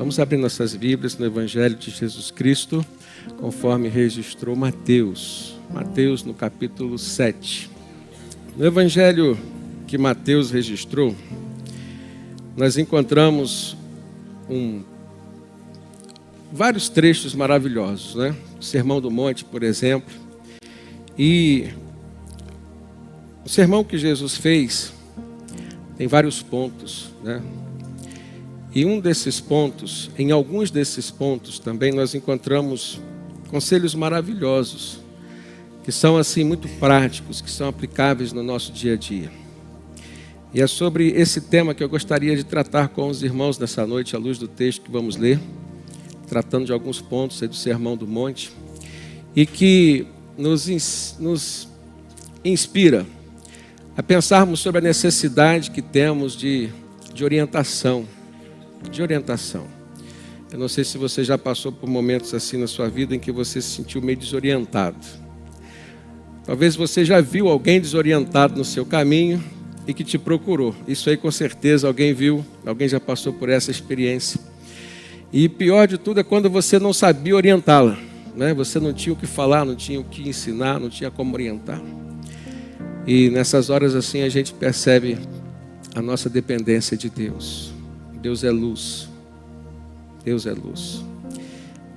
Vamos abrir nossas Bíblias no Evangelho de Jesus Cristo, conforme registrou Mateus. Mateus no capítulo 7. No Evangelho que Mateus registrou, nós encontramos vários trechos maravilhosos, né? O Sermão do Monte, por exemplo. E o sermão que Jesus fez tem vários pontos, né? E em alguns desses pontos também nós encontramos conselhos maravilhosos, que são assim muito práticos, que são aplicáveis no nosso dia a dia. E é sobre esse tema que eu gostaria de tratar com os irmãos nessa noite, à luz do texto que vamos ler, tratando de alguns pontos aí do Sermão do Monte, e que nos inspira a pensarmos sobre a necessidade que temos de orientação. Eu não sei se você já passou por momentos assim na sua vida em que você se sentiu meio desorientado. Talvez você já viu alguém desorientado no seu caminho e que te procurou. Isso aí com certeza alguém viu, alguém já passou por essa experiência. E pior de tudo é quando você não sabia orientá-la, né? Você não tinha o que falar, não tinha o que ensinar, não tinha como orientar. E nessas horas assim a gente percebe a nossa dependência de Deus. Deus é luz. Deus é luz.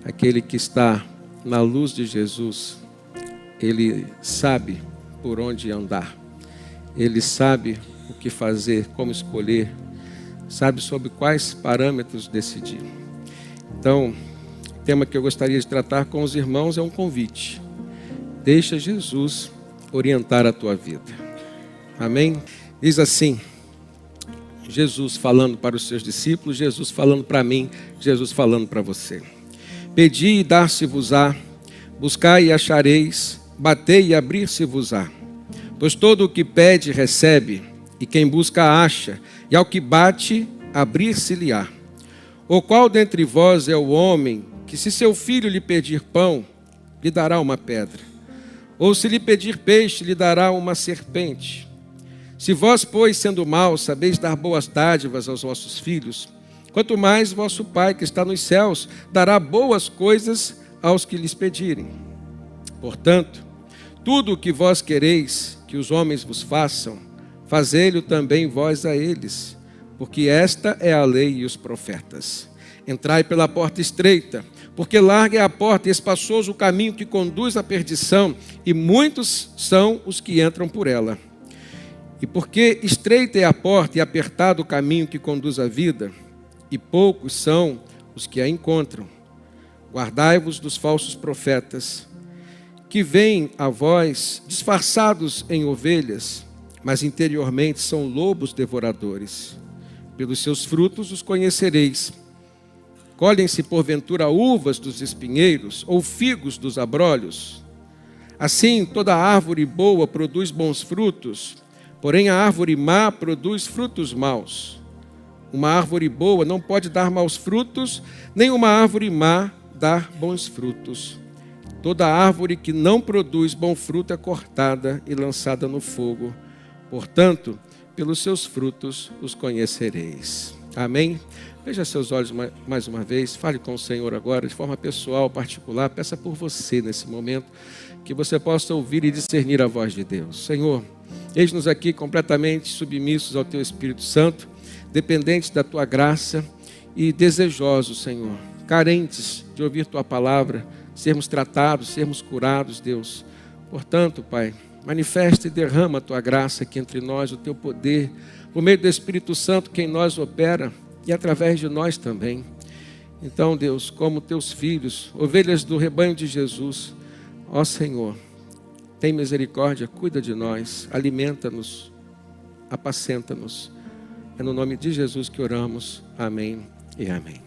Aquele que está na luz de Jesus, ele sabe por onde andar. Ele sabe o que fazer, como escolher, sabe sobre quais parâmetros decidir. Então, o tema que eu gostaria de tratar com os irmãos é um convite. Deixa Jesus orientar a tua vida. Amém? Diz assim, Jesus falando para os seus discípulos, Jesus falando para mim, Jesus falando para você. Pedi e dar-se-vos-á, buscai e achareis, batei e abrir-se-vos-á. Pois todo o que pede recebe, e quem busca acha, e ao que bate, abrir-se-lhe-á. Ou qual dentre vós é o homem que, se seu filho lhe pedir pão, lhe dará uma pedra? Ou se lhe pedir peixe, lhe dará uma serpente? Se vós, pois, sendo maus, sabeis dar boas dádivas aos vossos filhos, quanto mais vosso Pai que está nos céus dará boas coisas aos que lhes pedirem. Portanto, tudo o que vós quereis que os homens vos façam, fazei-lo também vós a eles, porque esta é a lei e os profetas. Entrai pela porta estreita, porque larga é a porta e espaçoso o caminho que conduz à perdição, e muitos são os que entram por ela. E porque estreita é a porta e apertado o caminho que conduz à vida, e poucos são os que a encontram. Guardai-vos dos falsos profetas, que vêm a vós disfarçados em ovelhas, mas interiormente são lobos devoradores. Pelos seus frutos os conhecereis. Colhem-se porventura uvas dos espinheiros, ou figos dos abrolhos? Assim toda árvore boa produz bons frutos, porém a árvore má produz frutos maus. Uma árvore boa não pode dar maus frutos, nem uma árvore má dar bons frutos. Toda árvore que não produz bom fruto é cortada e lançada no fogo. Portanto, pelos seus frutos os conhecereis. Amém? Veja seus olhos mais uma vez, fale com o Senhor agora, de forma pessoal, particular, peça por você nesse momento, que você possa ouvir e discernir a voz de Deus. Senhor, eis-nos aqui completamente submissos ao Teu Espírito Santo, dependentes da Tua graça e desejosos, Senhor, carentes de ouvir Tua palavra, sermos tratados, sermos curados, Deus. Portanto, Pai, manifesta e derrama a Tua graça aqui entre nós, o Teu poder, por meio do Espírito Santo que em nós opera e através de nós também. Então, Deus, como Teus filhos, ovelhas do rebanho de Jesus, ó Senhor, tem misericórdia, cuida de nós, alimenta-nos, apacenta-nos. É no nome de Jesus que oramos. Amém e amém.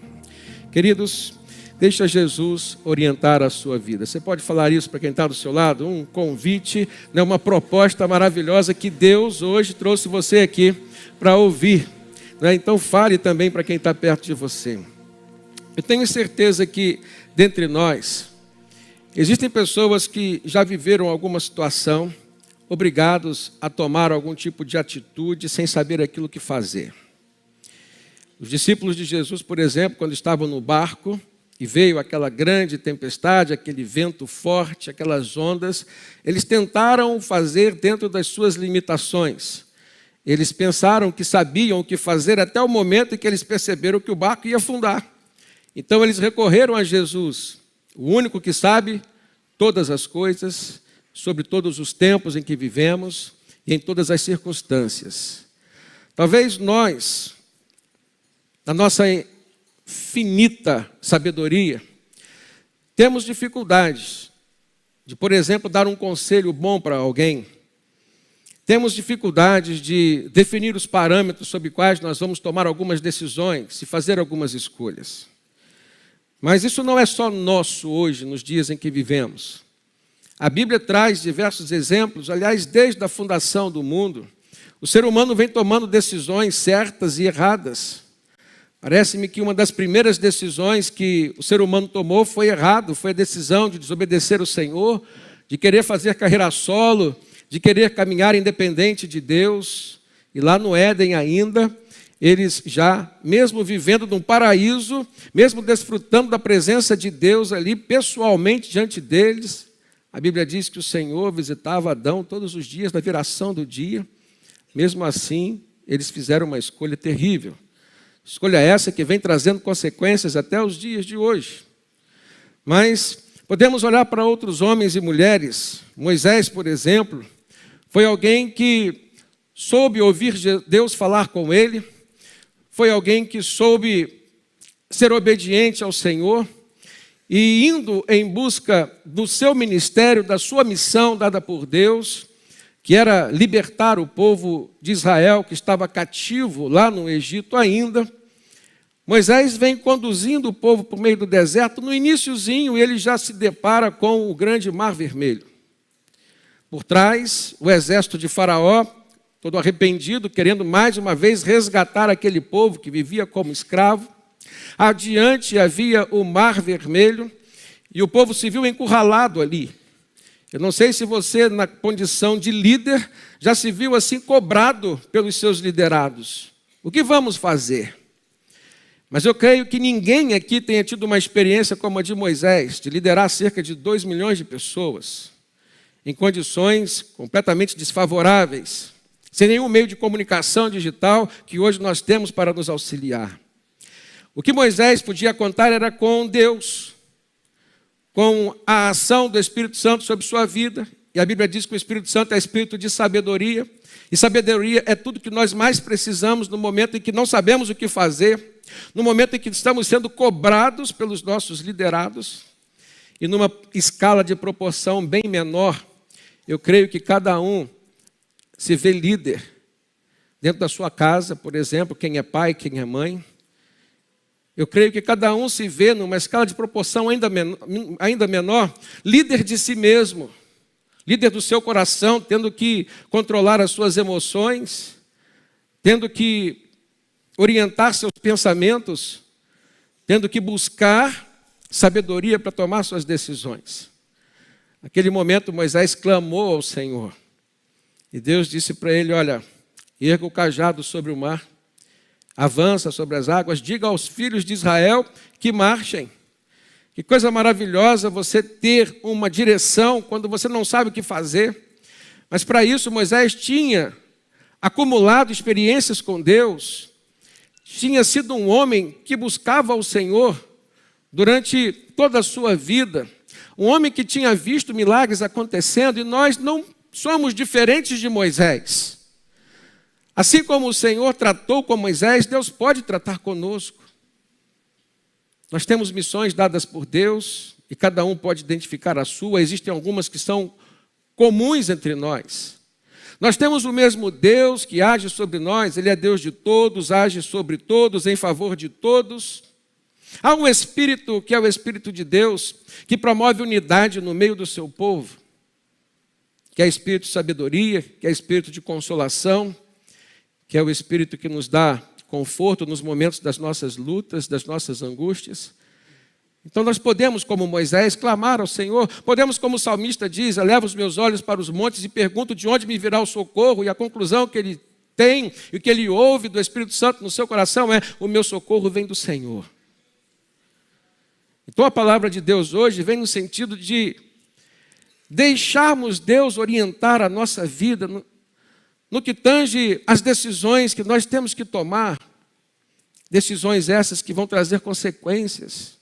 Queridos, deixa Jesus orientar a sua vida. Você pode falar isso para quem está do seu lado? Um convite, né, uma proposta maravilhosa que Deus hoje trouxe você aqui para ouvir. Né? Então fale também para quem está perto de você. Eu tenho certeza que dentre nós existem pessoas que já viveram alguma situação, obrigados a tomar algum tipo de atitude sem saber aquilo que fazer. Os discípulos de Jesus, por exemplo, quando estavam no barco e veio aquela grande tempestade, aquele vento forte, aquelas ondas, eles tentaram fazer dentro das suas limitações. Eles pensaram que sabiam o que fazer até o momento em que eles perceberam que o barco ia afundar. Então eles recorreram a Jesus, o único que sabe todas as coisas, sobre todos os tempos em que vivemos e em todas as circunstâncias. Talvez nós, na nossa finita sabedoria, temos dificuldades de, por exemplo, dar um conselho bom para alguém. Temos dificuldades de definir os parâmetros sob quais nós vamos tomar algumas decisões e fazer algumas escolhas. Mas isso não é só nosso hoje, nos dias em que vivemos. A Bíblia traz diversos exemplos, aliás, desde a fundação do mundo, o ser humano vem tomando decisões certas e erradas. Parece-me que uma das primeiras decisões que o ser humano tomou foi errado, foi a decisão de desobedecer o Senhor, de querer fazer carreira solo, de querer caminhar independente de Deus. E lá no Éden ainda, eles já, mesmo vivendo num paraíso, mesmo desfrutando da presença de Deus ali pessoalmente diante deles, a Bíblia diz que o Senhor visitava Adão todos os dias, na viração do dia. Mesmo assim, eles fizeram uma escolha terrível. Escolha essa que vem trazendo consequências até os dias de hoje. Mas podemos olhar para outros homens e mulheres. Moisés, por exemplo, foi alguém que soube ouvir Deus falar com ele, foi alguém que soube ser obediente ao Senhor, e indo em busca do seu ministério, da sua missão dada por Deus, que era libertar o povo de Israel, que estava cativo lá no Egito ainda, Moisés vem conduzindo o povo por meio do deserto. No iniciozinho, ele já se depara com o grande Mar Vermelho. Por trás, o exército de Faraó, todo arrependido, querendo mais uma vez resgatar aquele povo que vivia como escravo. Adiante havia o Mar Vermelho e o povo se viu encurralado ali. Eu não sei se você, na condição de líder, já se viu assim cobrado pelos seus liderados. O que vamos fazer? Mas eu creio que ninguém aqui tenha tido uma experiência como a de Moisés, de liderar cerca de 2 milhões de pessoas, em condições completamente desfavoráveis, sem nenhum meio de comunicação digital que hoje nós temos para nos auxiliar. O que Moisés podia contar era com Deus, com a ação do Espírito Santo sobre sua vida. E a Bíblia diz que o Espírito Santo é espírito de sabedoria. E sabedoria é tudo que nós mais precisamos no momento em que não sabemos o que fazer, no momento em que estamos sendo cobrados pelos nossos liderados. E numa escala de proporção bem menor, eu creio que cada um se vê líder. Dentro da sua casa, por exemplo, quem é pai, quem é mãe. Eu creio que cada um se vê numa escala de proporção ainda menor, líder de si mesmo, líder do seu coração, tendo que controlar as suas emoções, tendo que orientar seus pensamentos, tendo que buscar sabedoria para tomar suas decisões. Naquele momento, Moisés clamou ao Senhor. E Deus disse para ele, olha, erga o cajado sobre o mar, avança sobre as águas, diga aos filhos de Israel que marchem. Que coisa maravilhosa você ter uma direção quando você não sabe o que fazer. Mas para isso Moisés tinha acumulado experiências com Deus, tinha sido um homem que buscava o Senhor durante toda a sua vida, um homem que tinha visto milagres acontecendo, e nós não somos diferentes de Moisés. Assim como o Senhor tratou com Moisés, Deus pode tratar conosco. Nós temos missões dadas por Deus e cada um pode identificar a sua. Existem algumas que são comuns entre nós. Nós temos o mesmo Deus que age sobre nós. Ele é Deus de todos, age sobre todos, em favor de todos. Há um Espírito que é o Espírito de Deus, que promove unidade no meio do seu povo, que é Espírito de sabedoria, que é Espírito de consolação, que é o Espírito que nos dá conforto nos momentos das nossas lutas, das nossas angústias. Então nós podemos, como Moisés, clamar ao Senhor. Podemos, como o salmista diz, eleva os meus olhos para os montes e pergunto de onde me virá o socorro. E a conclusão que ele tem e o que ele ouve do Espírito Santo no seu coração é: o meu socorro vem do Senhor. Então a palavra de Deus hoje vem no sentido de deixarmos Deus orientar a nossa vida no que tange as decisões que nós temos que tomar, decisões essas que vão trazer consequências.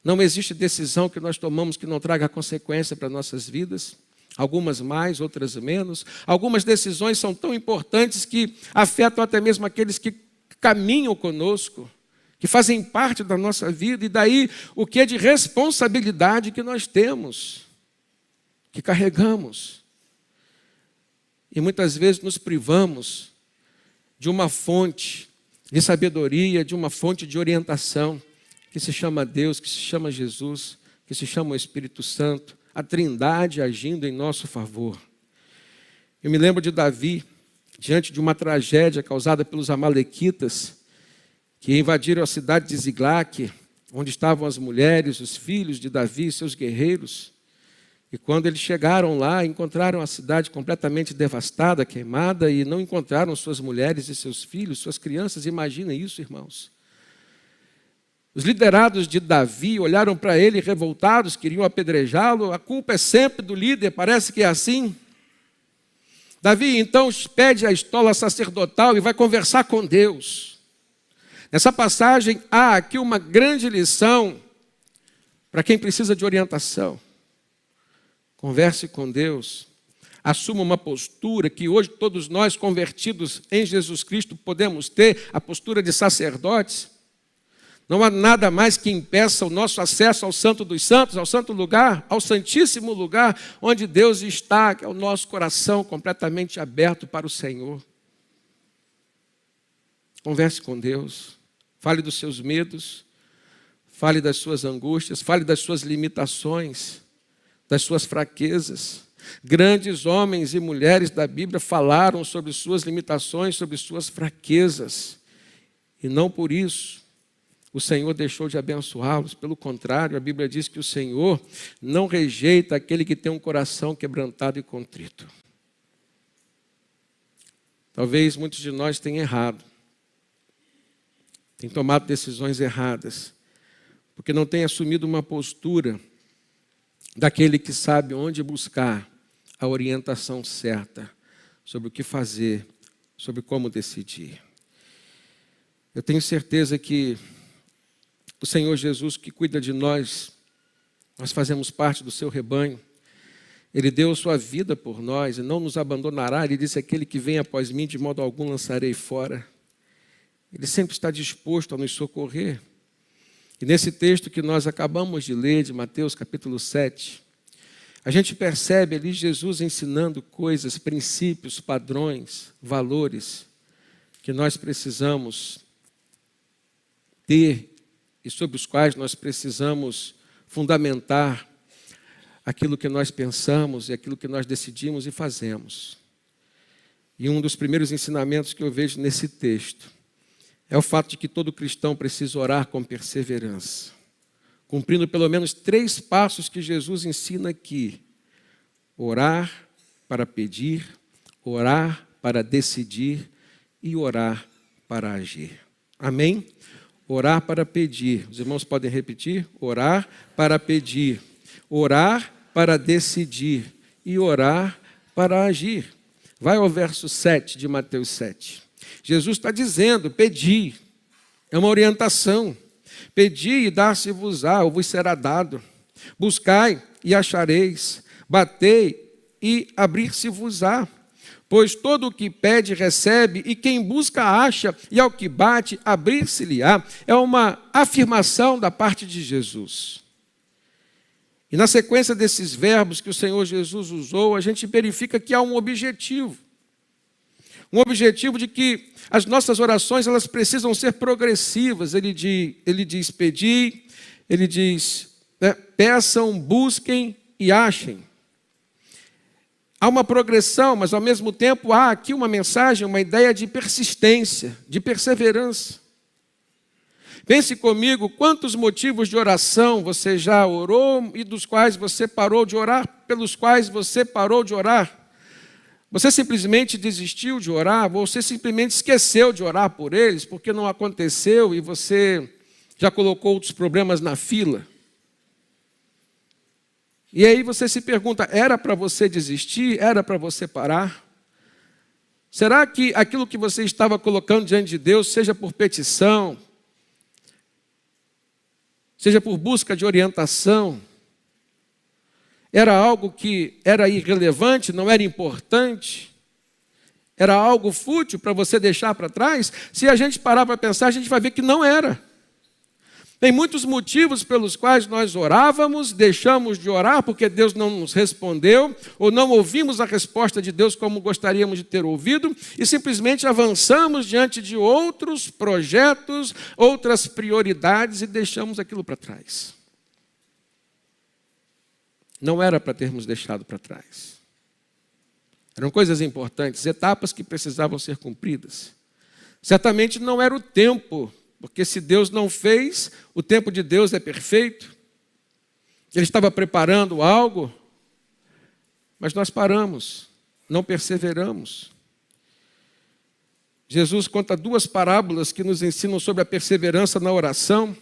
Não existe decisão que nós tomamos que não traga consequência para nossas vidas, algumas mais, outras menos. Algumas decisões são tão importantes que afetam até mesmo aqueles que caminham conosco, que fazem parte da nossa vida, e daí o que é de responsabilidade que nós temos, que carregamos. E muitas vezes nos privamos de uma fonte de sabedoria, de uma fonte de orientação, que se chama Deus, que se chama Jesus, que se chama o Espírito Santo, a Trindade agindo em nosso favor. Eu me lembro de Davi, diante de uma tragédia causada pelos amalequitas, que invadiram a cidade de Ziglague, onde estavam as mulheres, os filhos de Davi e seus guerreiros. E quando eles chegaram lá, encontraram a cidade completamente devastada, queimada, e não encontraram suas mulheres e seus filhos, suas crianças. Imaginem isso, irmãos. Os liderados de Davi olharam para ele revoltados, queriam apedrejá-lo. A culpa é sempre do líder, parece que é assim. Davi então pede a estola sacerdotal e vai conversar com Deus. Nessa passagem há aqui uma grande lição para quem precisa de orientação. Converse com Deus, assuma uma postura que hoje todos nós convertidos em Jesus Cristo podemos ter, a postura de sacerdotes. Não há nada mais que impeça o nosso acesso ao Santo dos Santos, ao santo lugar, ao santíssimo lugar, onde Deus está, que é o nosso coração completamente aberto para o Senhor. Converse com Deus, fale dos seus medos, fale das suas angústias, fale das suas limitações, das suas fraquezas. Grandes homens e mulheres da Bíblia falaram sobre suas limitações, sobre suas fraquezas. E não por isso o Senhor deixou de abençoá-los. Pelo contrário, a Bíblia diz que o Senhor não rejeita aquele que tem um coração quebrantado e contrito. Talvez muitos de nós tenham errado, tenham tomado decisões erradas, porque não têm assumido uma postura daquele que sabe onde buscar a orientação certa sobre o que fazer, sobre como decidir. Eu tenho certeza que o Senhor Jesus, que cuida de nós, nós fazemos parte do seu rebanho. Ele deu sua vida por nós e não nos abandonará. Ele disse: aquele que vem após mim, de modo algum lançarei fora. Ele sempre está disposto a nos socorrer. E nesse texto que nós acabamos de ler, de Mateus capítulo 7, a gente percebe ali Jesus ensinando coisas, princípios, padrões, valores que nós precisamos ter e sobre os quais nós precisamos fundamentar aquilo que nós pensamos e aquilo que nós decidimos e fazemos. E um dos primeiros ensinamentos que eu vejo nesse texto é o fato de que todo cristão precisa orar com perseverança, cumprindo pelo menos 3 passos que Jesus ensina aqui: orar para pedir, orar para decidir e orar para agir. Amém? Orar para pedir. Os irmãos podem repetir? Orar para pedir, orar para decidir e orar para agir. Vai ao verso 7 de Mateus 7. Jesus está dizendo: pedi, é uma orientação. Pedi e dar-se-vos-á, ou vos será dado. Buscai e achareis. Batei e abrir-se-vos-á. Pois todo o que pede recebe, e quem busca acha, e ao que bate abrir-se-lhe-á. É uma afirmação da parte de Jesus. E na sequência desses verbos que o Senhor Jesus usou, a gente verifica que há um objetivo. Um objetivo de que as nossas orações elas precisam ser progressivas. Ele diz pedi, ele diz peçam, busquem e achem. Há uma progressão, mas ao mesmo tempo há aqui uma mensagem, uma ideia de persistência, de perseverança. Pense comigo, quantos motivos de oração você já orou e dos quais você parou de orar, pelos quais você parou de orar? Você simplesmente desistiu de orar, ou você simplesmente esqueceu de orar por eles, porque não aconteceu e você já colocou outros problemas na fila. E aí você se pergunta, era para você desistir? Era para você parar? Será que aquilo que você estava colocando diante de Deus, seja por petição, seja por busca de orientação, era algo que era irrelevante, não era importante? Era algo fútil para você deixar para trás? Se a gente parar para pensar, a gente vai ver que não era. Tem muitos motivos pelos quais nós orávamos, deixamos de orar porque Deus não nos respondeu, ou não ouvimos a resposta de Deus como gostaríamos de ter ouvido, e simplesmente avançamos diante de outros projetos, outras prioridades e deixamos aquilo para trás. Não era para termos deixado para trás. Eram coisas importantes, etapas que precisavam ser cumpridas. Certamente não era o tempo, porque se Deus não fez, o tempo de Deus é perfeito. Ele estava preparando algo, mas nós paramos, não perseveramos. Jesus conta 2 parábolas que nos ensinam sobre a perseverança na oração.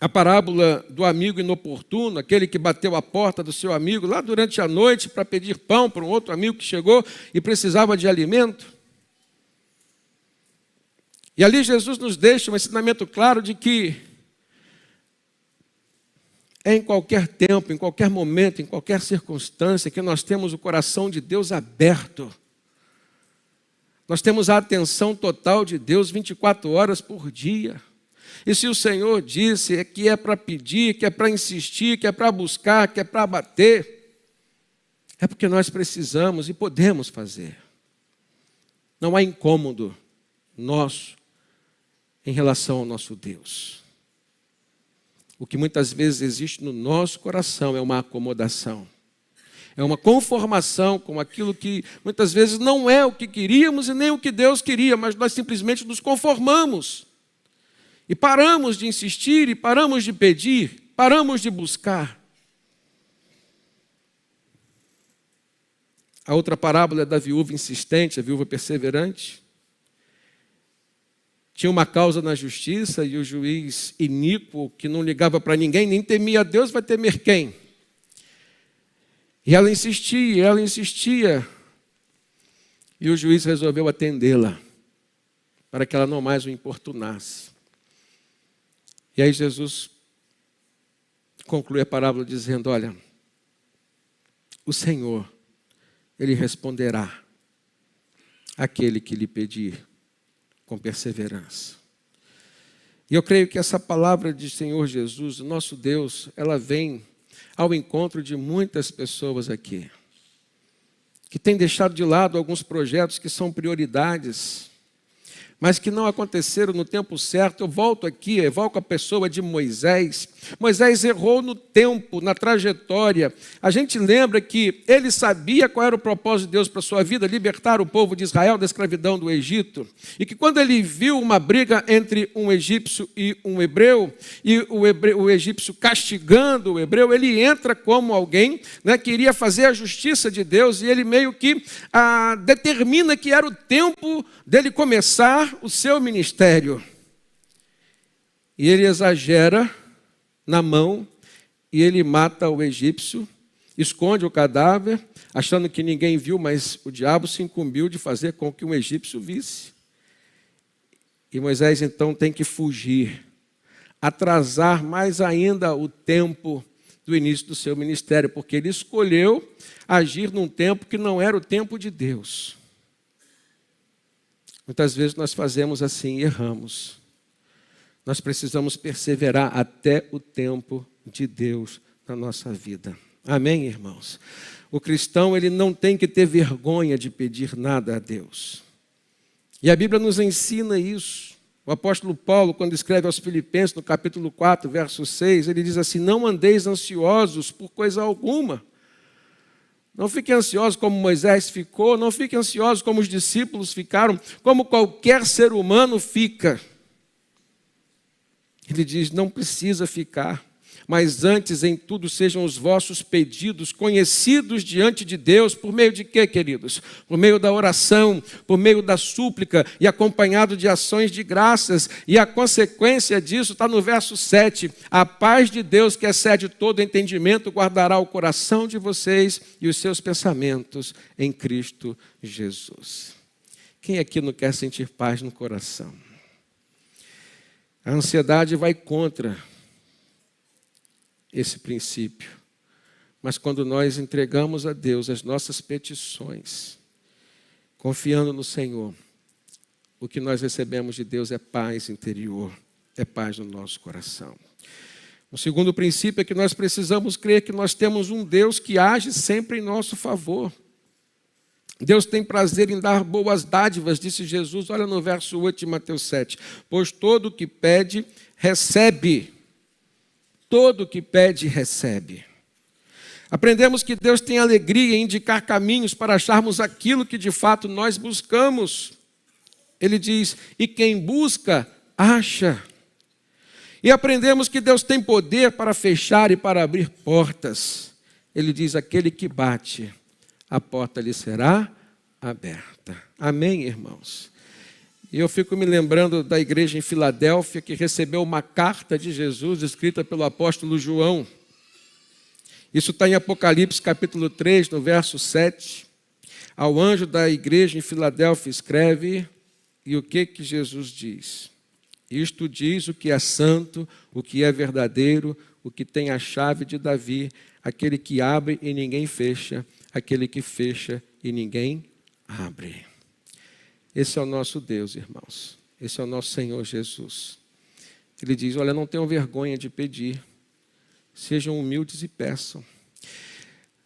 A parábola do amigo inoportuno, aquele que bateu a porta do seu amigo lá durante a noite para pedir pão para um outro amigo que chegou e precisava de alimento. E ali Jesus nos deixa um ensinamento claro de que é em qualquer tempo, em qualquer momento, em qualquer circunstância que nós temos o coração de Deus aberto. Nós temos a atenção total de Deus 24 horas por dia. E se o Senhor disse que é para pedir, que é para insistir, que é para buscar, que é para bater, é porque nós precisamos e podemos fazer. Não há incômodo nosso em relação ao nosso Deus. O que muitas vezes existe no nosso coração é uma acomodação. É uma conformação com aquilo que muitas vezes não é o que queríamos e nem o que Deus queria, mas nós simplesmente nos conformamos. E paramos de insistir, e paramos de pedir, paramos de buscar. A outra parábola é da viúva insistente, a viúva perseverante. Tinha uma causa na justiça e o juiz iníquo, que não ligava para ninguém, nem temia a Deus, vai temer quem? E ela insistia. E o juiz resolveu atendê-la, para que ela não mais o importunasse. E aí Jesus conclui a parábola dizendo, olha, o Senhor, Ele responderá àquele que lhe pedir com perseverança. E eu creio que essa palavra de Senhor Jesus, o nosso Deus, ela vem ao encontro de muitas pessoas aqui, que têm deixado de lado alguns projetos que são prioridades, mas que não aconteceram no tempo certo. Eu volto aqui, evoco a pessoa de Moisés. Moisés errou no tempo, na trajetória. A gente lembra que ele sabia qual era o propósito de Deus para a sua vida, libertar o povo de Israel da escravidão do Egito. E que quando ele viu uma briga entre um egípcio e um hebreu, e o egípcio castigando o hebreu, ele entra como alguém, né, que iria fazer a justiça de Deus, e ele meio que determina que era o tempo dele começar o seu ministério. E ele exagera na mão e ele mata o egípcio, esconde o cadáver, achando que ninguém viu, mas o diabo se incumbiu de fazer com que um egípcio visse. E Moisés então tem que fugir, atrasar mais ainda o tempo do início do seu ministério, porque ele escolheu agir num tempo que não era o tempo de Deus. Muitas vezes nós fazemos assim e erramos. Nós precisamos perseverar até o tempo de Deus na nossa vida. Amém, irmãos? O cristão, ele não tem que ter vergonha de pedir nada a Deus. E a Bíblia nos ensina isso. O apóstolo Paulo, quando escreve aos Filipenses, no capítulo 4, verso 6, ele diz assim, não andeis ansiosos por coisa alguma. Não fiquem ansiosos como Moisés ficou, não fiquem ansiosos como os discípulos ficaram, como qualquer ser humano fica. Ele diz, não precisa ficar. Mas antes, em tudo, sejam os vossos pedidos conhecidos diante de Deus, por meio de quê, queridos? Por meio da oração, por meio da súplica e acompanhado de ações de graças. E a consequência disso está no verso 7. A paz de Deus, que excede todo entendimento, guardará o coração de vocês e os seus pensamentos em Cristo Jesus. Quem aqui não quer sentir paz no coração? A ansiedade vai contra esse princípio. Mas quando nós entregamos a Deus as nossas petições, confiando no Senhor, o que nós recebemos de Deus é paz interior, é paz no nosso coração. O segundo princípio é que nós precisamos crer que nós temos um Deus que age sempre em nosso favor. Deus tem prazer em dar boas dádivas, disse Jesus, olha no verso 8 de Mateus 7. Pois todo o que pede, recebe. Todo o que pede, recebe. Aprendemos que Deus tem alegria em indicar caminhos para acharmos aquilo que de fato nós buscamos. Ele diz, e quem busca, acha. E aprendemos que Deus tem poder para fechar e para abrir portas. Ele diz, aquele que bate, a porta lhe será aberta. Amém, irmãos? E eu fico me lembrando da igreja em Filadélfia, que recebeu uma carta de Jesus, escrita pelo apóstolo João. Isso está em Apocalipse capítulo 3, no verso 7. Ao anjo da igreja em Filadélfia escreve, e o que Jesus diz? Isto diz o que é santo, o que é verdadeiro, o que tem a chave de Davi, aquele que abre e ninguém fecha, aquele que fecha e ninguém abre. Esse é o nosso Deus, irmãos. Esse é o nosso Senhor Jesus. Ele diz, olha, não tenham vergonha de pedir. Sejam humildes e peçam.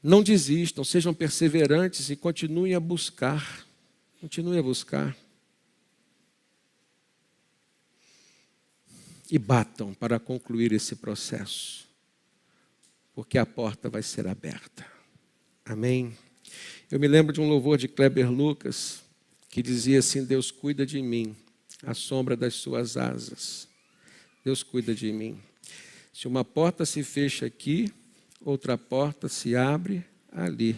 Não desistam, sejam perseverantes e continuem a buscar. Continuem a buscar. E batam para concluir esse processo. Porque a porta vai ser aberta. Amém? Eu me lembro de um louvor de Kleber Lucas, que dizia assim, Deus cuida de mim, à sombra das suas asas. Deus cuida de mim. Se uma porta se fecha aqui, outra porta se abre ali.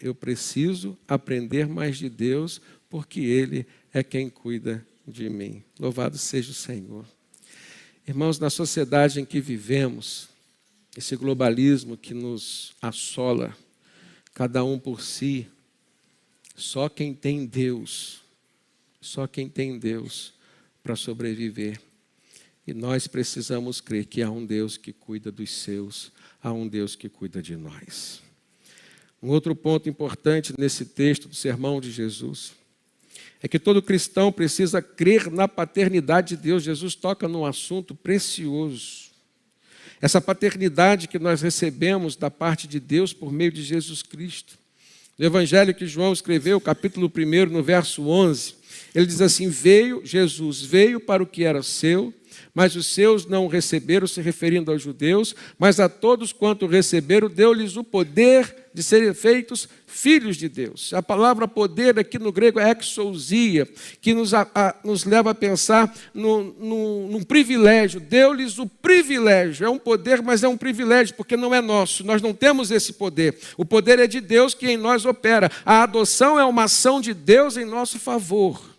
Eu preciso aprender mais de Deus, porque Ele é quem cuida de mim. Louvado seja o Senhor. Irmãos, na sociedade em que vivemos, esse globalismo que nos assola, cada um por si, só quem tem Deus para sobreviver. E nós precisamos crer que há um Deus que cuida dos seus, há um Deus que cuida de nós. Um outro ponto importante nesse texto do sermão de Jesus é que todo cristão precisa crer na paternidade de Deus. Jesus toca num assunto precioso. Essa paternidade que nós recebemos da parte de Deus por meio de Jesus Cristo. No Evangelho que João escreveu, capítulo 1, no verso 11, ele diz assim, Jesus veio para o que era seu, mas os seus não o receberam, se referindo aos judeus, mas a todos quanto receberam, deu-lhes o poder de serem feitos filhos de Deus. A palavra poder aqui no grego é exousia, que nos leva a pensar num privilégio. Deu-lhes o privilégio, é um poder, mas é um privilégio, porque não é nosso, nós não temos esse poder. O poder é de Deus que em nós opera. A adoção é uma ação de Deus em nosso favor.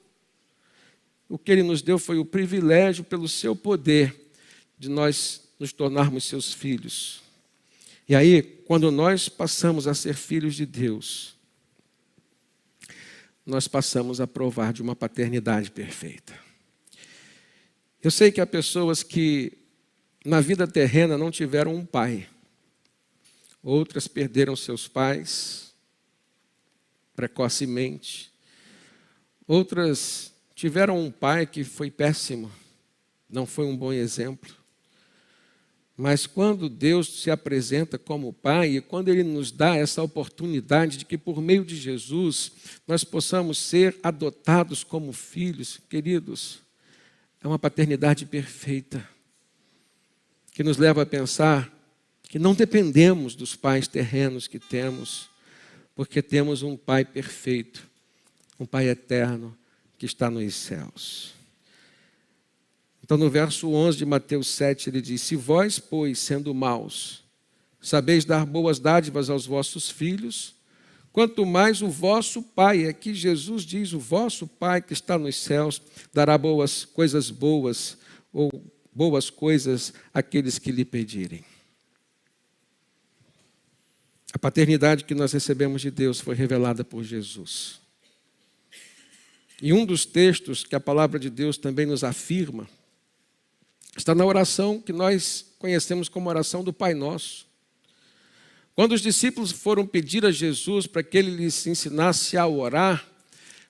O que Ele nos deu foi o privilégio, pelo seu poder, de nós nos tornarmos seus filhos. E aí, quando nós passamos a ser filhos de Deus, nós passamos a provar de uma paternidade perfeita. Eu sei que há pessoas que na vida terrena não tiveram um pai. Outras perderam seus pais precocemente. Outras tiveram um pai que foi péssimo, não foi um bom exemplo. Mas quando Deus se apresenta como Pai, e quando Ele nos dá essa oportunidade de que por meio de Jesus nós possamos ser adotados como filhos, queridos, é uma paternidade perfeita, que nos leva a pensar que não dependemos dos pais terrenos que temos, porque temos um Pai perfeito, um Pai eterno, que está nos céus. Então Então, no verso 11 de Mateus 7, ele diz: se vós, pois, sendo maus, sabeis dar boas dádivas aos vossos filhos, quanto mais o vosso Pai, aqui Jesus diz, o vosso Pai que está nos céus, dará boas ou boas coisas àqueles que lhe pedirem. A paternidade que nós recebemos de Deus foi revelada por Jesus. E um dos textos que a palavra de Deus também nos afirma está na oração que nós conhecemos como oração do Pai Nosso. Quando os discípulos foram pedir a Jesus para que ele lhes ensinasse a orar,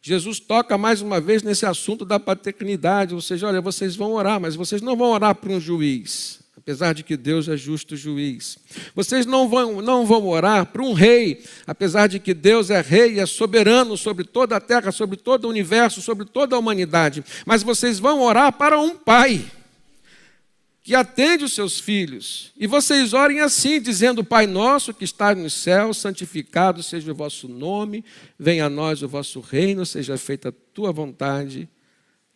Jesus toca mais uma vez nesse assunto da paternidade, ou seja, olha, vocês vão orar, mas vocês não vão orar para um juiz, apesar de que Deus é justo juiz. Vocês não vão orar para um rei, apesar de que Deus é rei e é soberano sobre toda a terra, sobre todo o universo, sobre toda a humanidade. Mas vocês vão orar para um pai que atende os seus filhos. E vocês orem assim, dizendo: Pai nosso que está nos céus, santificado seja o vosso nome, venha a nós o vosso reino, seja feita a tua vontade,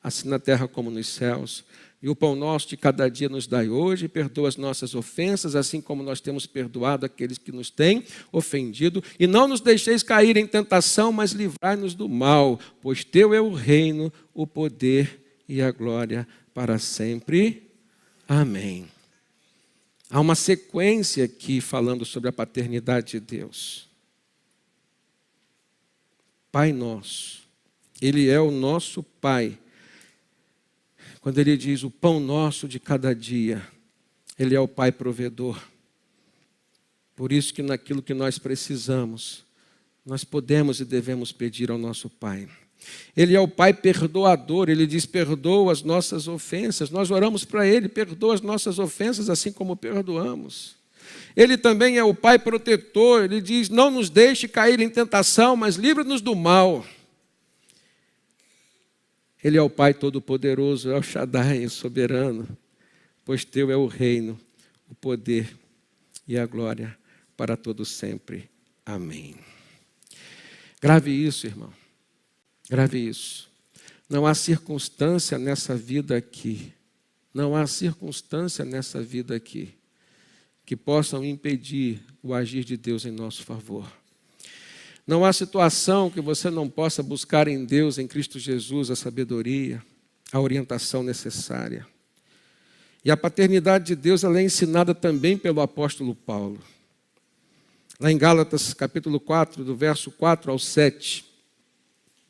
assim na terra como nos céus. E o pão nosso de cada dia nos dai hoje, e perdoa as nossas ofensas, assim como nós temos perdoado aqueles que nos têm ofendido. E não nos deixeis cair em tentação, mas livrai-nos do mal, pois teu é o reino, o poder e a glória para sempre. Amém. Há uma sequência aqui falando sobre a paternidade de Deus. Pai nosso, Ele é o nosso Pai. Quando Ele diz o pão nosso de cada dia, Ele é o Pai provedor. Por isso que naquilo que nós precisamos, nós podemos e devemos pedir ao nosso Pai. Ele é o Pai perdoador, Ele diz: perdoa as nossas ofensas. Nós oramos para Ele: perdoa as nossas ofensas assim como perdoamos. Ele também é o Pai protetor, Ele diz: não nos deixe cair em tentação, mas livra-nos do mal. Ele é o Pai todo-poderoso, é o Shaddai, o soberano, pois teu é o reino, o poder e a glória para todo sempre. Amém. Grave isso, irmão. Grave isso. Não há circunstância nessa vida aqui, não há circunstância nessa vida aqui que possam impedir o agir de Deus em nosso favor. Não há situação que você não possa buscar em Deus, em Cristo Jesus, a sabedoria, a orientação necessária. E a paternidade de Deus, ela é ensinada também pelo apóstolo Paulo. Lá em Gálatas, capítulo 4, do verso 4 ao 7,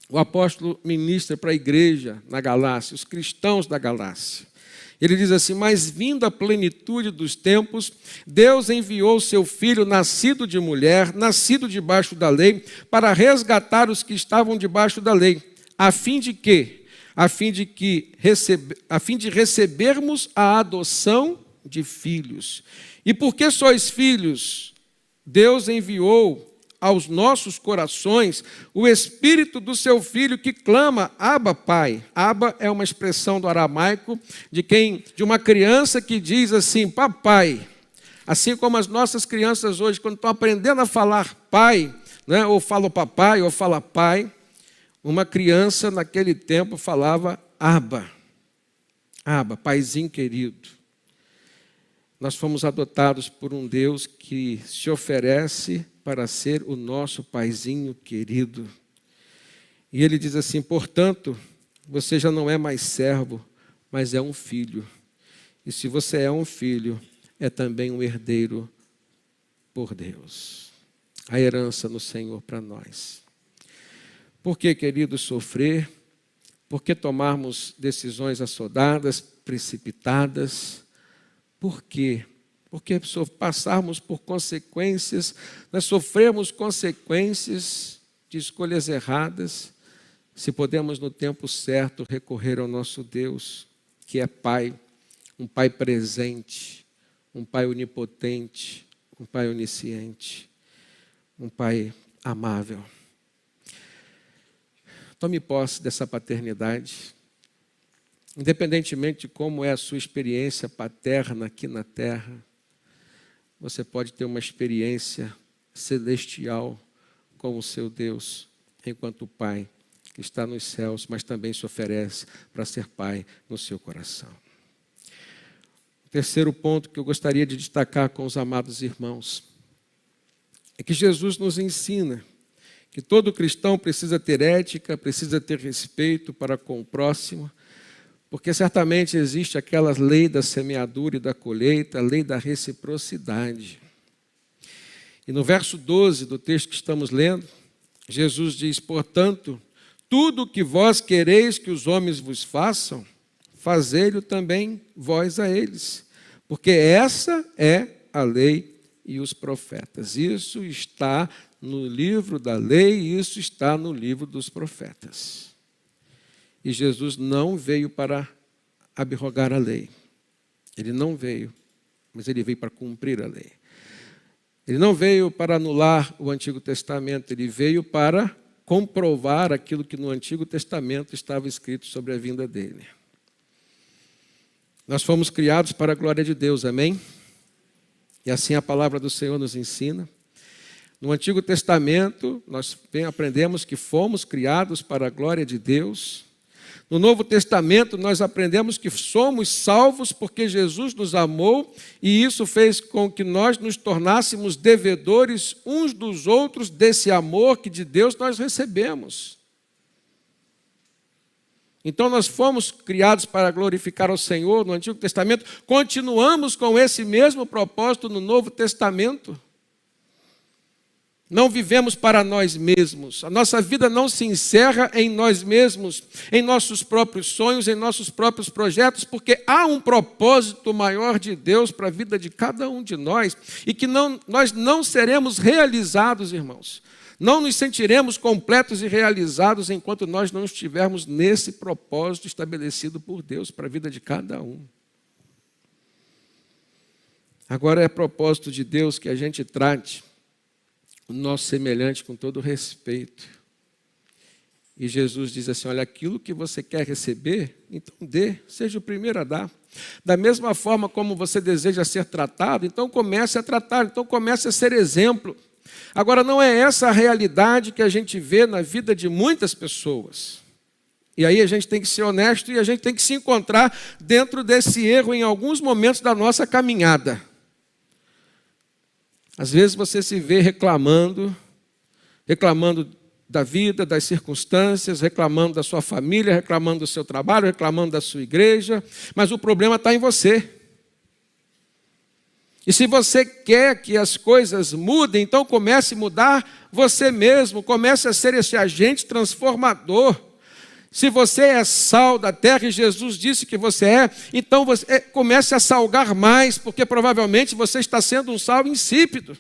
o apóstolo ministra para a igreja na Galácia, os cristãos da Galácia. Ele diz assim: mas vindo a plenitude dos tempos, Deus enviou o seu Filho, nascido de mulher, nascido debaixo da lei, para resgatar os que estavam debaixo da lei, a fim de recebermos a adoção de filhos. E porque sois filhos, Deus enviou aos nossos corações o Espírito do seu Filho que clama: Abba, Pai. Abba é uma expressão do aramaico de uma criança que diz assim: papai. Assim como as nossas crianças hoje, quando estão aprendendo a falar pai, né, ou fala papai, ou fala pai, uma criança naquele tempo falava Abba. Abba, paizinho querido. Nós fomos adotados por um Deus que se oferece para ser o nosso paizinho querido. E ele diz assim: portanto, você já não é mais servo, mas é um filho. E se você é um filho, é também um herdeiro por Deus. A herança no Senhor para nós. Por que, queridos, sofrer? Por que tomarmos decisões assodadas, precipitadas? Por quê? Porque passarmos por consequências, nós sofremos consequências de escolhas erradas, se podemos no tempo certo recorrer ao nosso Deus, que é Pai, um Pai presente, um Pai onipotente, um Pai onisciente, um Pai amável. Tome posse dessa paternidade. Independentemente de como é a sua experiência paterna aqui na terra, você pode ter uma experiência celestial com o seu Deus, enquanto Pai que está nos céus, mas também se oferece para ser Pai no seu coração. O terceiro ponto que eu gostaria de destacar com os amados irmãos é que Jesus nos ensina que todo cristão precisa ter ética, precisa ter respeito para com o próximo, porque certamente existe aquela lei da semeadura e da colheita, a lei da reciprocidade. E no verso 12 do texto que estamos lendo, Jesus diz: portanto, tudo o que vós quereis que os homens vos façam, fazei-lo também vós a eles, porque essa é a lei e os profetas. Isso está no livro da lei, isso está no livro dos profetas. E Jesus não veio para abrogar a lei. Ele não veio, mas ele veio para cumprir a lei. Ele não veio para anular o Antigo Testamento, ele veio para comprovar aquilo que no Antigo Testamento estava escrito sobre a vinda dele. Nós fomos criados para a glória de Deus, amém? E assim a palavra do Senhor nos ensina. No Antigo Testamento, nós aprendemos que fomos criados para a glória de Deus. No Novo Testamento, nós aprendemos que somos salvos porque Jesus nos amou e isso fez com que nós nos tornássemos devedores uns dos outros desse amor que de Deus nós recebemos. Então nós fomos criados para glorificar ao Senhor no Antigo Testamento, continuamos com esse mesmo propósito no Novo Testamento. Não vivemos para nós mesmos. A nossa vida não se encerra em nós mesmos, em nossos próprios sonhos, em nossos próprios projetos, porque há um propósito maior de Deus para a vida de cada um de nós e que nós não seremos realizados, irmãos. Não nos sentiremos completos e realizados enquanto nós não estivermos nesse propósito estabelecido por Deus para a vida de cada um. Agora é propósito de Deus que a gente trate o nosso semelhante com todo respeito. E Jesus diz assim: olha, aquilo que você quer receber, então dê, seja o primeiro a dar. Da mesma forma como você deseja ser tratado, então comece a tratar, então comece a ser exemplo. Agora, não é essa a realidade que a gente vê na vida de muitas pessoas. E aí a gente tem que ser honesto e a gente tem que se encontrar dentro desse erro em alguns momentos da nossa caminhada. Às vezes você se vê reclamando da vida, das circunstâncias, reclamando da sua família, reclamando do seu trabalho, reclamando da sua igreja, mas o problema está em você. E se você quer que as coisas mudem, então comece a mudar você mesmo, comece a ser esse agente transformador. Se você é sal da terra e Jesus disse que você é, então você comece a salgar mais, porque provavelmente você está sendo um sal insípido.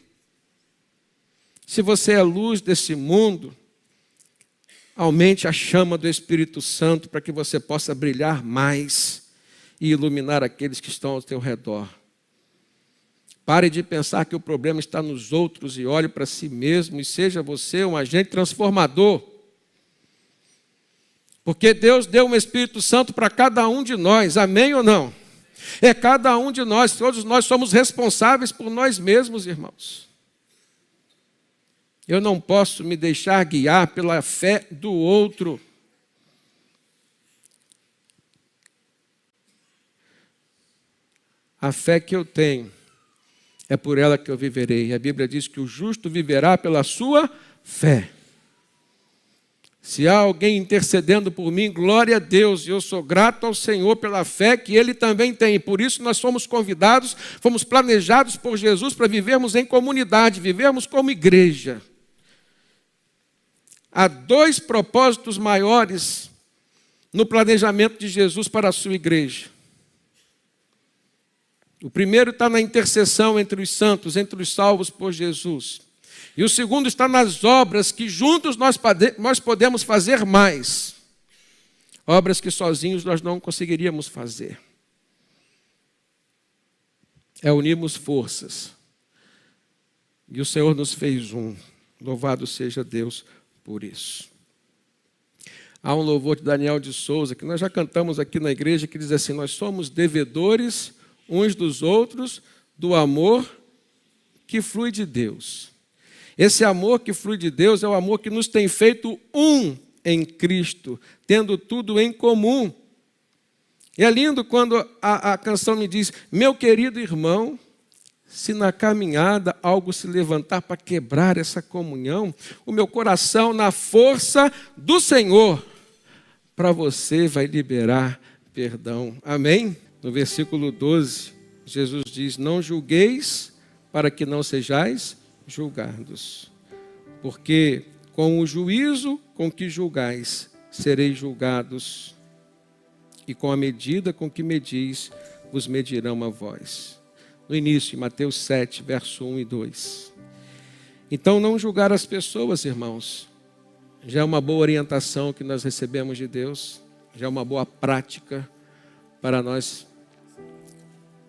Se você é a luz desse mundo, aumente a chama do Espírito Santo para que você possa brilhar mais e iluminar aqueles que estão ao teu redor. Pare de pensar que o problema está nos outros e olhe para si mesmo e seja você um agente transformador. Porque Deus deu um Espírito Santo para cada um de nós, amém ou não? É cada um de nós, todos nós somos responsáveis por nós mesmos, irmãos. Eu não posso me deixar guiar pela fé do outro. A fé que eu tenho é por ela que eu viverei. A Bíblia diz que o justo viverá pela sua fé. Se há alguém intercedendo por mim, glória a Deus, e eu sou grato ao Senhor pela fé que Ele também tem. E por isso nós fomos convidados, fomos planejados por Jesus para vivermos em comunidade, vivermos como igreja. Há dois propósitos maiores no planejamento de Jesus para a sua igreja. O primeiro está na intercessão entre os santos, entre os salvos por Jesus. E o segundo está nas obras que juntos nós podemos fazer mais. Obras que sozinhos nós não conseguiríamos fazer. É unirmos forças. E o Senhor nos fez um. Louvado seja Deus por isso. Há um louvor de Daniel de Souza, que nós já cantamos aqui na igreja, que diz assim: nós somos devedores uns dos outros do amor que flui de Deus. Esse amor que flui de Deus é o amor que nos tem feito um em Cristo, tendo tudo em comum. E é lindo quando a canção me diz: meu querido irmão, se na caminhada algo se levantar para quebrar essa comunhão, o meu coração, na força do Senhor, para você vai liberar perdão. Amém? No versículo 12, Jesus diz: não julgueis para que não sejais julgados, porque com o juízo com que julgais, sereis julgados, e com a medida com que medis, vos medirão a vós. No início, em Mateus 7, verso 1 e 2. Então, não julgar as pessoas, irmãos, já é uma boa orientação que nós recebemos de Deus, já é uma boa prática para nós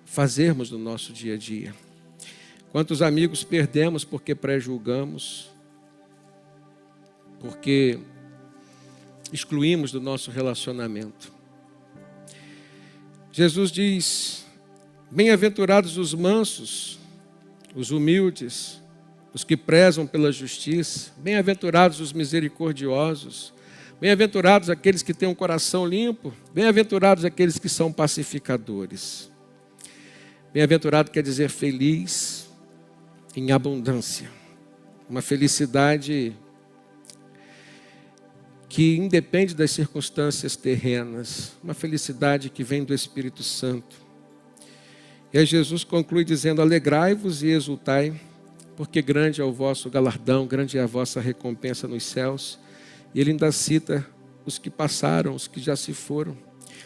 fazermos no nosso dia a dia. Quantos amigos perdemos porque pré-julgamos, porque excluímos do nosso relacionamento. Jesus diz: bem-aventurados os mansos, os humildes, os que prezam pela justiça, bem-aventurados os misericordiosos, bem-aventurados aqueles que têm um coração limpo, bem-aventurados aqueles que são pacificadores. Bem-aventurado quer dizer feliz em abundância, uma felicidade que independe das circunstâncias terrenas, uma felicidade que vem do Espírito Santo. E aí Jesus conclui dizendo: alegrai-vos e exultai, porque grande é o vosso galardão, grande é a vossa recompensa nos céus. E ele ainda cita os que passaram, os que já se foram,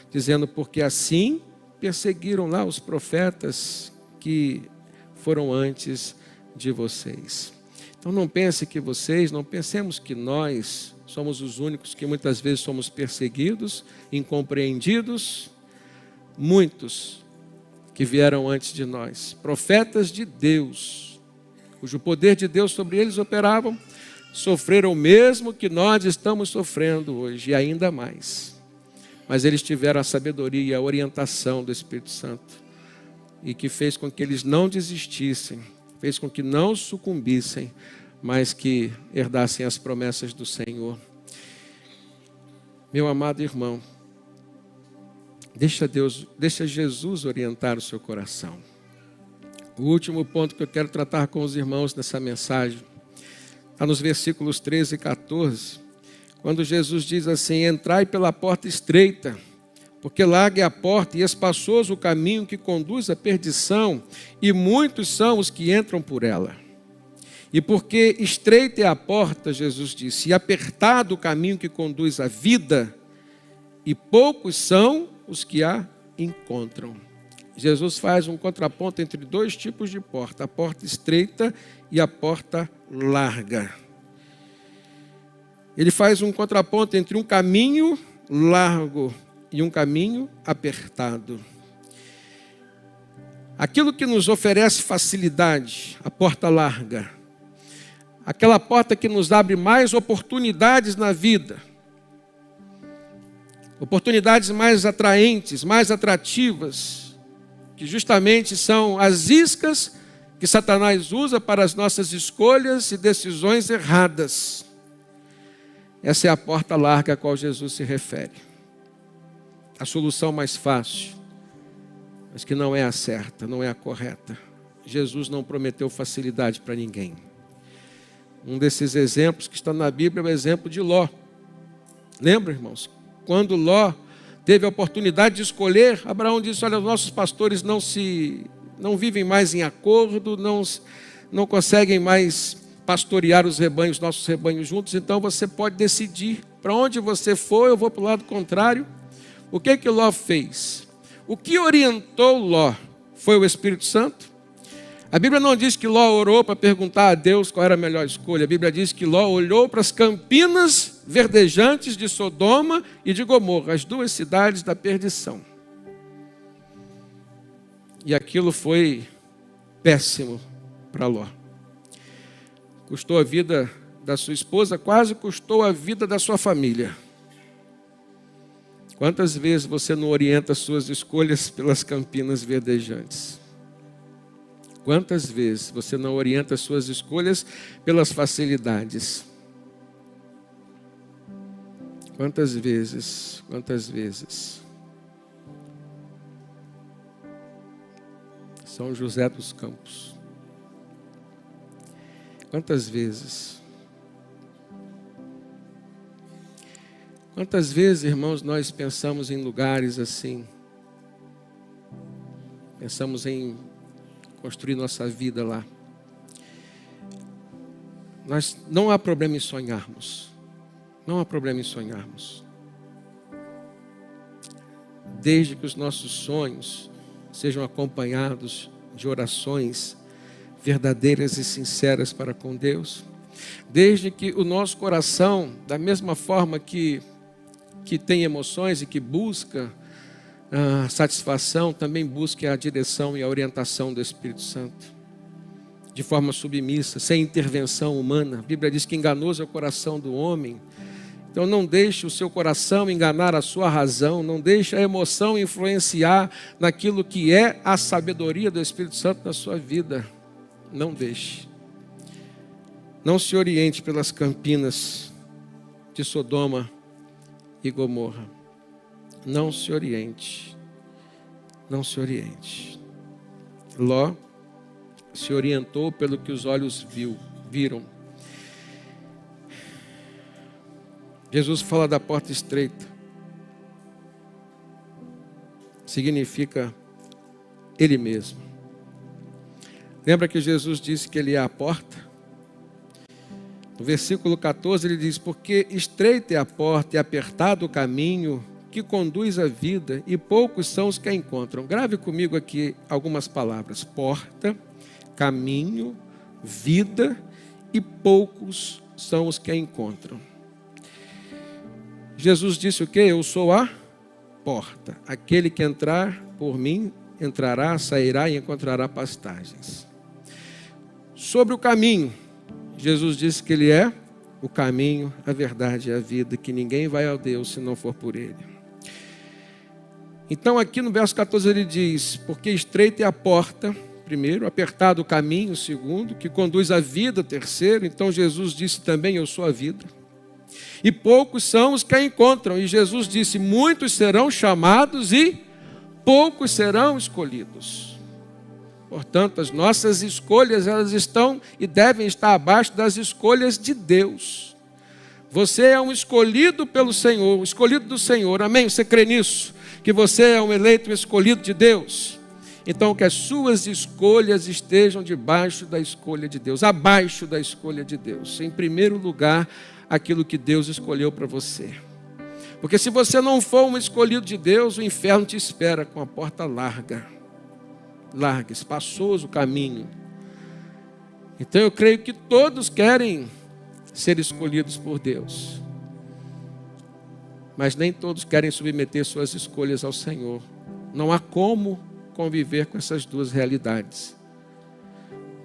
dizendo: porque assim perseguiram lá os profetas que foram antes de vocês. Então não pense que não pensemos que nós somos os únicos que muitas vezes somos perseguidos, incompreendidos. Muitos que vieram antes de nós, profetas de Deus, cujo poder de Deus sobre eles operavam, sofreram o mesmo que nós estamos sofrendo hoje, e ainda mais. Mas eles tiveram a sabedoria e a orientação do Espírito Santo, e que fez com que eles não desistissem, fez com que não sucumbissem, mas que herdassem as promessas do Senhor. Meu amado irmão, deixa Jesus orientar o seu coração. O último ponto que eu quero tratar com os irmãos nessa mensagem está nos versículos 13 e 14, quando Jesus diz assim: entrai pela porta estreita, porque larga é a porta e espaçoso o caminho que conduz à perdição, e muitos são os que entram por ela. E porque estreita é a porta, Jesus disse, e apertado o caminho que conduz à vida, e poucos são os que a encontram. Jesus faz um contraponto entre dois tipos de porta: a porta estreita e a porta larga. Ele faz um contraponto entre um caminho largo e um caminho apertado. Aquilo que nos oferece facilidade, a porta larga, aquela porta que nos abre mais oportunidades na vida, oportunidades mais atraentes, mais atrativas, que justamente são as iscas que Satanás usa para as nossas escolhas e decisões erradas. Essa é a porta larga a qual Jesus se refere. A solução mais fácil, mas que não é a certa, não é a correta. Jesus não prometeu facilidade para ninguém. Um desses exemplos que está na Bíblia é o exemplo de Ló. Lembra, irmãos? Quando Ló teve a oportunidade de escolher, Abraão disse: olha, os nossos pastores não vivem mais em acordo, não conseguem mais pastorear os nossos rebanhos juntos, então você pode decidir para onde você for, eu vou para o lado contrário. O que Ló fez? O que orientou Ló foi o Espírito Santo? A Bíblia não diz que Ló orou para perguntar a Deus qual era a melhor escolha. A Bíblia diz que Ló olhou para as campinas verdejantes de Sodoma e de Gomorra, as duas cidades da perdição. E aquilo foi péssimo para Ló. Custou a vida da sua esposa, quase custou a vida da sua família. Quantas vezes você não orienta as suas escolhas pelas campinas verdejantes? Quantas vezes você não orienta as suas escolhas pelas facilidades? Quantas vezes? São José dos Campos. Quantas vezes, irmãos, nós pensamos em lugares assim, pensamos em construir nossa vida lá. Não há problema em sonharmos. Não há problema em sonharmos. Desde que os nossos sonhos sejam acompanhados de orações verdadeiras e sinceras para com Deus. Desde que o nosso coração, da mesma forma que tem emoções e que busca a satisfação, também busque a direção e a orientação do Espírito Santo. De forma submissa, sem intervenção humana. A Bíblia diz que enganoso é o coração do homem. Então não deixe o seu coração enganar a sua razão, não deixe a emoção influenciar naquilo que é a sabedoria do Espírito Santo na sua vida. Não deixe. Não se oriente pelas campinas de Sodoma e Gomorra. Não se oriente. Não se oriente. Ló se orientou pelo que os olhos viram. Jesus fala da porta estreita. Significa Ele mesmo. Lembra que Jesus disse que Ele é a porta? No versículo 14 ele diz: porque estreita é a porta e apertado o caminho que conduz à vida, e poucos são os que a encontram. Grave comigo aqui algumas palavras: porta, caminho, vida, e poucos são os que a encontram. Jesus disse o quê? Eu sou a porta. Aquele que entrar por mim, entrará, sairá e encontrará pastagens. Sobre o caminho, Jesus disse que Ele é o caminho, a verdade e a vida, que ninguém vai ao Deus se não for por Ele. Então aqui no verso 14 ele diz: porque estreita é a porta, primeiro, apertado o caminho, segundo, que conduz à vida, terceiro. Então Jesus disse também: eu sou a vida. E poucos são os que a encontram. E Jesus disse: muitos serão chamados e poucos serão escolhidos. Portanto, as nossas escolhas, elas estão e devem estar abaixo das escolhas de Deus. Você é um escolhido pelo Senhor, um escolhido do Senhor. Amém? Você crê nisso? Que você é um eleito, um escolhido de Deus? Então, que as suas escolhas estejam debaixo da escolha de Deus, abaixo da escolha de Deus. Em primeiro lugar, aquilo que Deus escolheu para você. Porque se você não for um escolhido de Deus, o inferno te espera com a porta larga, espaçoso o caminho. Então eu creio que todos querem ser escolhidos por Deus, mas nem todos querem submeter suas escolhas ao Senhor. Não há como conviver com essas duas realidades.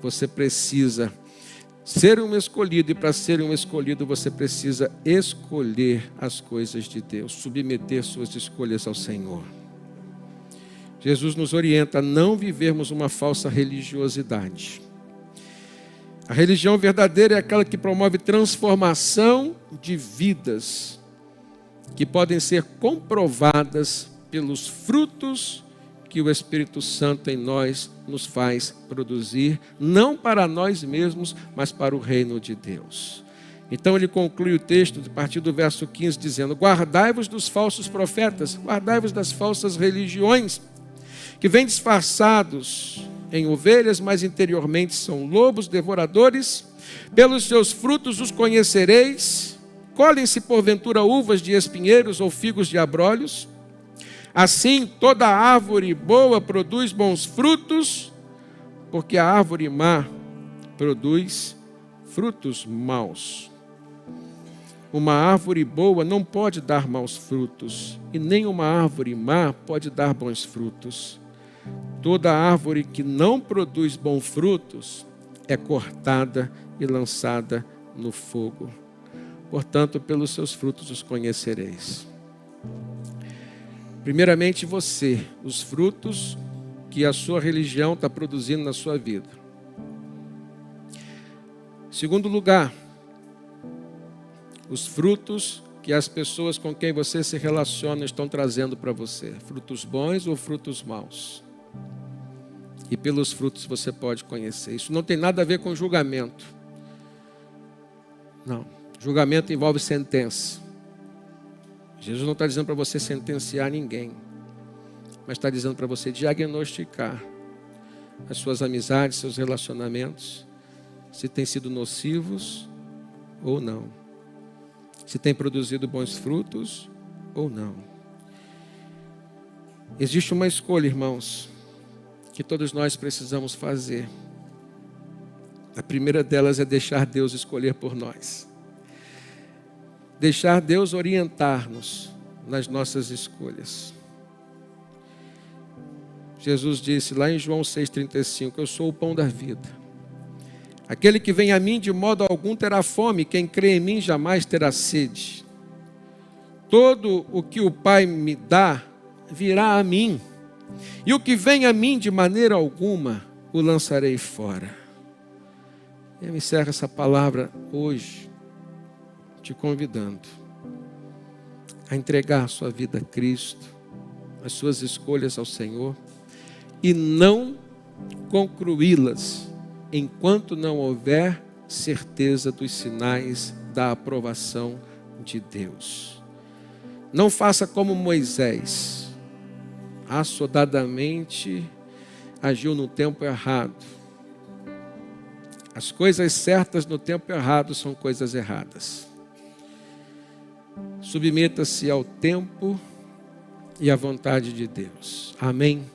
Você precisa ser um escolhido, e para ser um escolhido você precisa escolher as coisas de Deus, submeter suas escolhas ao Senhor. Jesus nos orienta a não vivermos uma falsa religiosidade. A religião verdadeira é aquela que promove transformação de vidas, que podem ser comprovadas pelos frutos que o Espírito Santo em nós nos faz produzir, não para nós mesmos, mas para o reino de Deus. Então ele conclui o texto a partir do verso 15 dizendo: guardai-vos dos falsos profetas, guardai-vos das falsas religiões, que vêm disfarçados em ovelhas, mas interiormente são lobos devoradores. Pelos seus frutos os conhecereis. Colhem-se porventura uvas de espinheiros ou figos de abrolhos? Assim, toda árvore boa produz bons frutos, porque a árvore má produz frutos maus. Uma árvore boa não pode dar maus frutos, e nem uma árvore má pode dar bons frutos. Toda árvore que não produz bons frutos é cortada e lançada no fogo. Portanto, pelos seus frutos os conhecereis. Primeiramente você, os frutos que a sua religião está produzindo na sua vida. Segundo lugar, os frutos que as pessoas com quem você se relaciona estão trazendo para você. Frutos bons ou frutos maus? E pelos frutos você pode conhecer. Isso não tem nada a ver com julgamento. Não. Julgamento envolve sentença. Jesus não está dizendo para você sentenciar ninguém, mas está dizendo para você diagnosticar as suas amizades, seus relacionamentos, se têm sido nocivos ou não, se têm produzido bons frutos ou não. Existe uma escolha, irmãos, que todos nós precisamos fazer. A primeira delas é deixar Deus escolher por nós. Deixar Deus orientar-nos nas nossas escolhas. Jesus disse lá em João 6,35, eu sou o pão da vida. Aquele que vem a mim de modo algum terá fome, quem crê em mim jamais terá sede. Todo o que o Pai me dá virá a mim, e o que vem a mim de maneira alguma o lançarei fora. Eu encerro essa palavra hoje, te convidando a entregar a sua vida a Cristo, as suas escolhas ao Senhor, e não concluí-las enquanto não houver certeza dos sinais da aprovação de Deus. Não faça como Moisés, assodadamente agiu no tempo errado. As coisas certas no tempo errado são coisas erradas. Submeta-se ao tempo e à vontade de Deus. Amém.